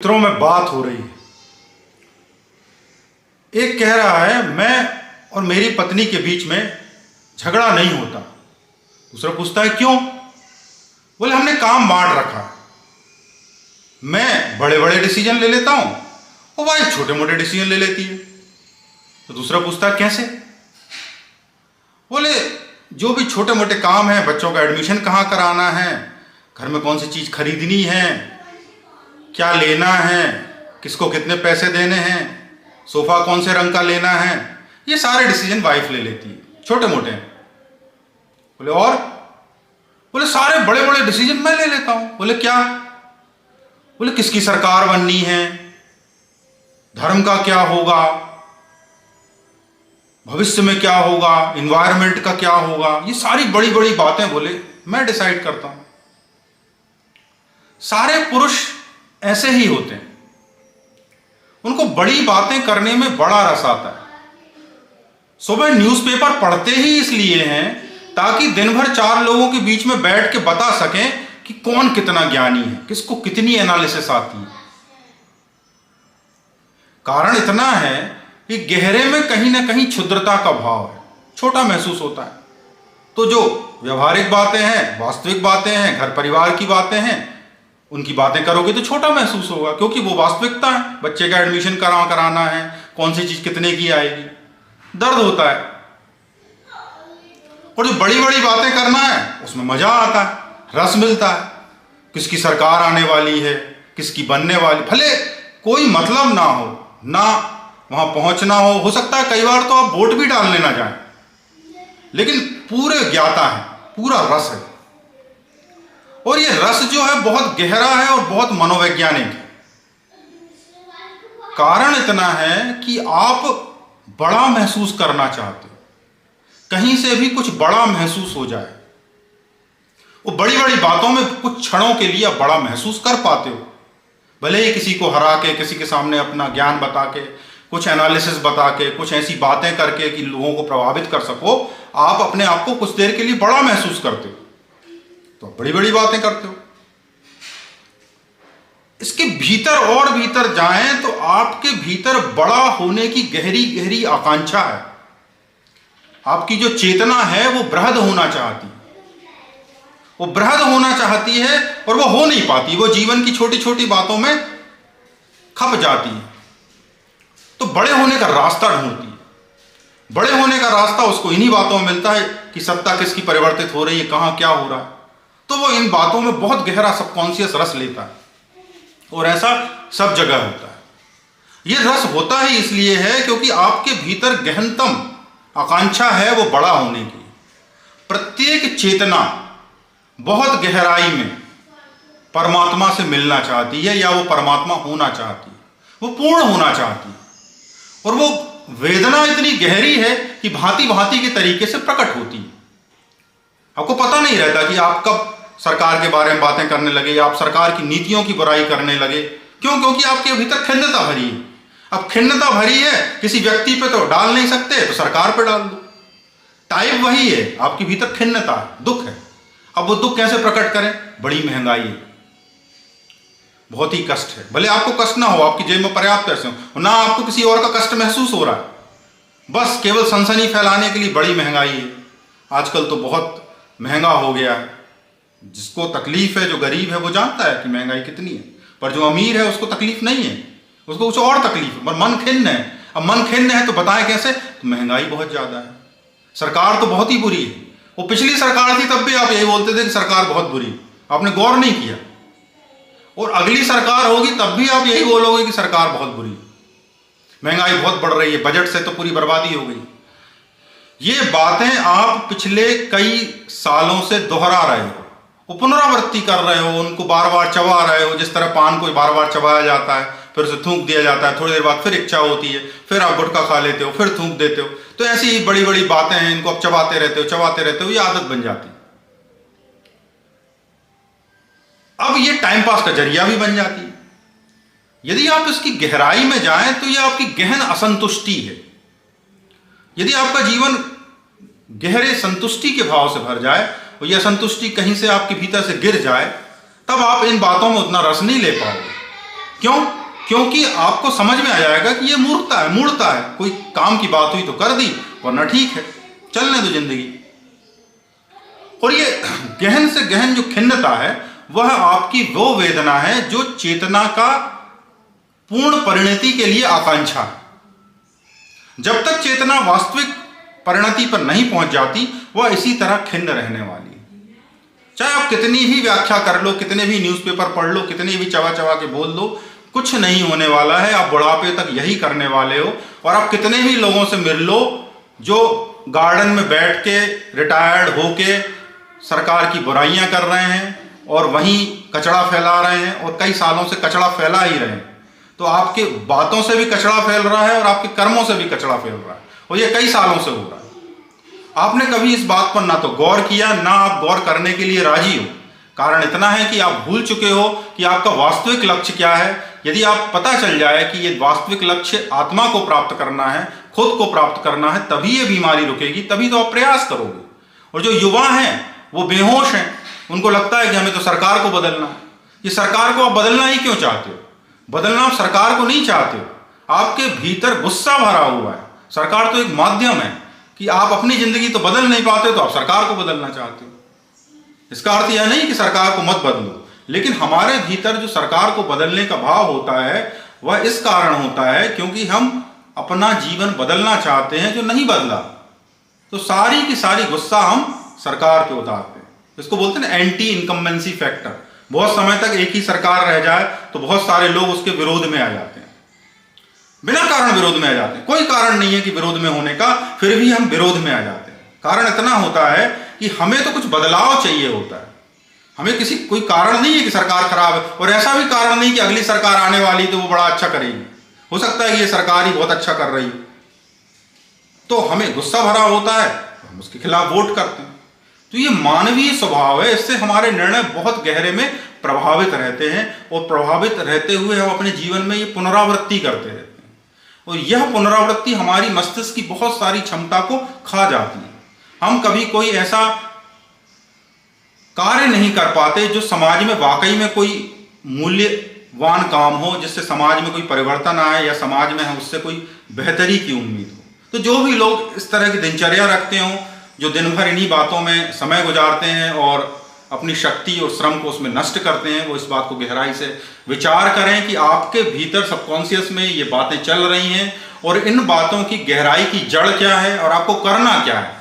मित्रों में बात हो रही है। एक कह रहा है मैं और मेरी पत्नी के बीच में झगड़ा नहीं होता। दूसरा पूछता है क्यों? बोले हमने काम बांट रखा है, मैं बड़े बड़े डिसीजन ले लेता हूं और वह छोटे मोटे डिसीजन ले लेती है। तो दूसरा पूछता है कैसे? बोले जो भी छोटे मोटे काम है, बच्चों का एडमिशन कहाँ कराना है, घर में कौन सी चीज़ खरीदनी है, क्या लेना है, किसको कितने पैसे देने हैं, सोफा कौन से रंग का लेना है, ये सारे डिसीजन वाइफ ले लेती है, छोटे मोटे हैं। बोले और? बोले सारे बड़े बड़े डिसीजन मैं ले लेता हूं। बोले क्या? बोले किसकी सरकार बननी है, धर्म का क्या होगा, भविष्य में क्या होगा, इन्वायरमेंट का क्या होगा, ये सारी बड़ी बड़ी बातें बोले मैं डिसाइड करता हूं। सारे पुरुष ऐसे ही होते हैं, उनको बड़ी बातें करने में बड़ा रस आता है। सुबह न्यूज़पेपर पढ़ते ही इसलिए हैं ताकि दिन भर चार लोगों के बीच में बैठ के बता सकें कि कौन कितना ज्ञानी है, किसको कितनी एनालिसिस आती है। कारण इतना है कि गहरे में कहीं ना कहीं क्षुद्रता का भाव है, छोटा महसूस होता है। तो जो व्यवहारिक बातें हैं, वास्तविक बातें हैं, घर परिवार की बातें हैं, उनकी बातें करोगे तो छोटा महसूस होगा, क्योंकि वो वास्तविकता है। बच्चे का एडमिशन कराना है, कौन सी चीज कितने की आएगी, दर्द होता है। और जो बड़ी बड़ी बातें करना है उसमें मजा आता है, रस मिलता है। किसकी सरकार आने वाली है, किसकी बनने वाली, भले कोई मतलब ना हो, ना वहां पहुंचना हो सकता है कई बार तो आप वोट भी डालने ना जाएं, लेकिन पूरे ज्ञाता है, पूरा रस है। और ये रस जो है बहुत गहरा है और बहुत मनोवैज्ञानिक है। कारण इतना है कि आप बड़ा महसूस करना चाहते हो, कहीं से भी कुछ बड़ा महसूस हो जाए। वो बड़ी बड़ी बातों में कुछ क्षणों के लिए आप बड़ा महसूस कर पाते हो, भले ही किसी को हरा के, किसी के सामने अपना ज्ञान बता के, कुछ एनालिसिस बता के, कुछ ऐसी बातें करके कि लोगों को प्रभावित कर सको, आप अपने आप को कुछ देर के लिए बड़ा महसूस करते हो, तो बड़ी बड़ी बातें करते हो। इसके भीतर और भीतर जाएं तो आपके भीतर बड़ा होने की गहरी गहरी आकांक्षा है। आपकी जो चेतना है वो बृहद होना चाहती है, वो बृहद होना चाहती है और वो हो नहीं पाती, वो जीवन की छोटी छोटी बातों में खप जाती है। तो बड़े होने का रास्ता ढूंढती है। बड़े होने का रास्ता उसको इन्हीं बातों में मिलता है कि सत्ता किसकी परिवर्तित हो रही है, कहां क्या हो रहा है। तो वो इन बातों में बहुत गहरा सबकॉन्शियस रस लेता है, और ऐसा सब जगह होता है। ये रस होता ही इसलिए है क्योंकि आपके भीतर गहनतम आकांक्षा है वो बड़ा होने की। प्रत्येक चेतना बहुत गहराई में परमात्मा से मिलना चाहती है, या वो परमात्मा होना चाहती है, वो पूर्ण होना चाहती है। और वो वेदना इतनी गहरी है कि भांति भांति के तरीके से प्रकट होती है। आपको पता नहीं रहता कि आप कब सरकार के बारे में बातें करने लगे, या आप सरकार की नीतियों की बुराई करने लगे। क्यों? क्योंकि आपके भीतर खिन्नता भरी है। अब खिन्नता भरी है, किसी व्यक्ति पे तो डाल नहीं सकते, तो सरकार पे डाल दो। टाइप वही है, आपके भीतर खिन्नता है, दुख है। अब वो दुख कैसे प्रकट करें? बड़ी महंगाई है, बहुत ही कष्ट है। भले आपको कष्ट ना हो, आपकी जेब में पर्याप्त पैसे हो, ना आपको किसी और का कष्ट महसूस हो रहा है, बस केवल सनसनी फैलाने के लिए बड़ी महंगाई है। आजकल तो बहुत महंगा हो गया है। जिसको तकलीफ है, जो गरीब है, वो जानता है कि महंगाई कितनी है, पर जो अमीर है उसको तकलीफ नहीं है, उसको कुछ और तकलीफ है, पर मन खिन्न है। अब मन खिन्न है तो बताएं कैसे? तो महंगाई बहुत ज्यादा है, सरकार तो बहुत ही बुरी है। वो पिछली सरकार थी तब भी आप यही बोलते थे कि सरकार बहुत बुरी, आपने गौर नहीं किया। और अगली सरकार होगी तब भी आप यही बोलोगे कि सरकार बहुत बुरी, महंगाई बहुत बढ़ रही है, बजट से तो पूरी बर्बादी हो गई। ये बातें आप पिछले कई सालों से दोहरा रहे हो, वो पुनरावृत्ति कर रहे हो, उनको बार बार चबा रहे हो। जिस तरह पान को बार बार चबाया जाता है, फिर उसे थूक दिया जाता है, थोड़ी देर बाद फिर इच्छा होती है, फिर आप गुटखा खा लेते हो, फिर थूक देते हो। तो ऐसी ही बड़ी बड़ी बातें हैं, इनको आप चबाते रहते हो, ये आदत बन जाती है। अब ये टाइम पास का जरिया भी बन जाती है। यदि आप इसकी गहराई में जाएं तो ये आपकी गहन असंतुष्टि है। यदि आपका जीवन गहरे संतुष्टि के भाव से भर जाए और यह संतुष्टि कहीं से आपके भीतर से गिर जाए, तब आप इन बातों में उतना रस नहीं ले पाओगे। क्यों? क्योंकि आपको समझ में आ जाएगा कि ये मूर्खता है। कोई काम की बात हुई तो कर दी, वरना ठीक है, चलने दो जिंदगी। और ये गहन से गहन जो खिन्नता है वह आपकी वो वेदना है जो चेतना का पूर्ण परिणति के लिए आकांक्षा है। जब तक चेतना वास्तविक परिणति पर नहीं पहुंच जाती, वह इसी तरह खिन्न रहने वाली है। चाहे आप कितनी भी व्याख्या कर लो, कितने भी न्यूज़पेपर पढ़ लो, कितनी भी चबा चबा के बोल लो, कुछ नहीं होने वाला है। आप बुढ़ापे तक यही करने वाले हो। और आप कितने भी लोगों से मिल लो जो गार्डन में बैठ के रिटायर्ड होके सरकार की बुराइयां कर रहे हैं और वहीं कचरा फैला रहे हैं, और कई सालों से कचरा फैला ही रहे हैं, तो आपके बातों से भी कचरा फैल रहा है और आपके कर्मों से भी कचरा फैल रहा है, और ये कई सालों से हो रहा है। आपने कभी इस बात पर ना तो गौर किया, ना आप गौर करने के लिए राजी हो। कारण इतना है कि आप भूल चुके हो कि आपका वास्तविक लक्ष्य क्या है। यदि आप पता चल जाए कि ये वास्तविक लक्ष्य आत्मा को प्राप्त करना है, खुद को प्राप्त करना है, तभी ये बीमारी रुकेगी, तभी तो आप प्रयास करोगे। और जो युवा हैं वो बेहोश हैं, उनको लगता है कि हमें तो सरकार को बदलना है। ये सरकार को आप बदलना ही क्यों चाहते हो? बदलना आप सरकार को नहीं चाहते हो, आपके भीतर गुस्सा भरा हुआ है। सरकार तो एक माध्यम है कि आप अपनी जिंदगी तो बदल नहीं पाते, तो आप सरकार को बदलना चाहते हो। इसका अर्थ यह नहीं कि सरकार को मत बदलो, लेकिन हमारे भीतर जो सरकार को बदलने का भाव होता है वह इस कारण होता है क्योंकि हम अपना जीवन बदलना चाहते हैं जो नहीं बदला, तो सारी की सारी गुस्सा हम सरकार पे उतारते हैं। इसको बोलते हैं ना एंटी इनकम्बेंसी फैक्टर। बहुत समय तक एक ही सरकार रह जाए तो बहुत सारे लोग उसके विरोध में आ जाते हैं, बिना कारण विरोध में आ जाते हैं। कोई कारण नहीं है कि विरोध में होने का, फिर भी हम विरोध में आ जाते हैं। कारण इतना होता है कि हमें तो कुछ बदलाव चाहिए होता है। हमें कोई कारण नहीं है कि सरकार खराब है, और ऐसा भी कारण नहीं कि अगली सरकार आने वाली तो वो बड़ा अच्छा करेगी। हो सकता है कि ये सरकार ही बहुत अच्छा कर रही है, तो हमें गुस्सा भरा होता है, हम उसके खिलाफ वोट करते हैं। तो ये मानवीय स्वभाव है, इससे हमारे निर्णय बहुत गहरे में प्रभावित रहते हैं, और प्रभावित रहते हुए हम अपने जीवन में ये पुनरावृत्ति करते रहते हैं, और यह पुनरावृत्ति हमारी मस्तिष्क की बहुत सारी क्षमता को खा जाती है। हम कभी कोई ऐसा कार्य नहीं कर पाते जो समाज में वाकई में कोई मूल्यवान काम हो, जिससे समाज में कोई परिवर्तन आए या समाज में हम उससे कोई बेहतरी की उम्मीद हो। तो जो भी लोग इस तरह की दिनचर्या रखते हों, जो दिन भर इन्हीं बातों में समय गुजारते हैं और अपनी शक्ति और श्रम को उसमें नष्ट करते हैं, वो इस बात को गहराई से विचार करें कि आपके भीतर सबकॉन्शियस में ये बातें चल रही हैं और इन बातों की गहराई की जड़ क्या है और आपको करना क्या है।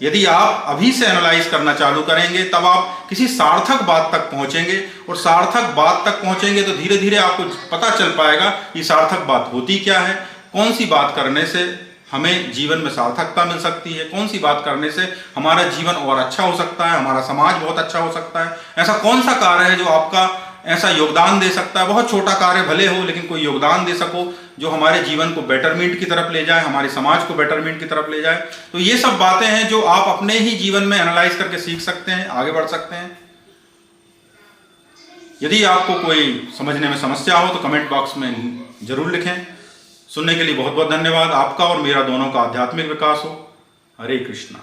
यदि आप अभी से एनालाइज करना चालू करेंगे तब आप किसी सार्थक बात तक पहुंचेंगे, और सार्थक बात तक पहुंचेंगे तो धीरे धीरे आपको पता चल पाएगा कि सार्थक बात होती क्या है, कौन सी बात करने से हमें जीवन में सार्थकता मिल सकती है, कौन सी बात करने से हमारा जीवन और अच्छा हो सकता है, हमारा समाज बहुत अच्छा हो सकता है। ऐसा कौन सा कार्य है जो आपका ऐसा योगदान दे सकता है, बहुत छोटा कार्य भले हो लेकिन कोई योगदान दे सको जो हमारे जीवन को बेटरमेंट की तरफ ले जाए, हमारे समाज को बेटरमेंट की तरफ ले जाए। तो ये सब बातें हैं जो आप अपने ही जीवन में एनालाइज करके सीख सकते हैं, आगे बढ़ सकते हैं। यदि आपको कोई समझने में समस्या हो तो कमेंट बॉक्स में जरूर लिखें। सुनने के लिए बहुत बहुत धन्यवाद। आपका और मेरा दोनों का आध्यात्मिक विकास हो। हरे कृष्णा।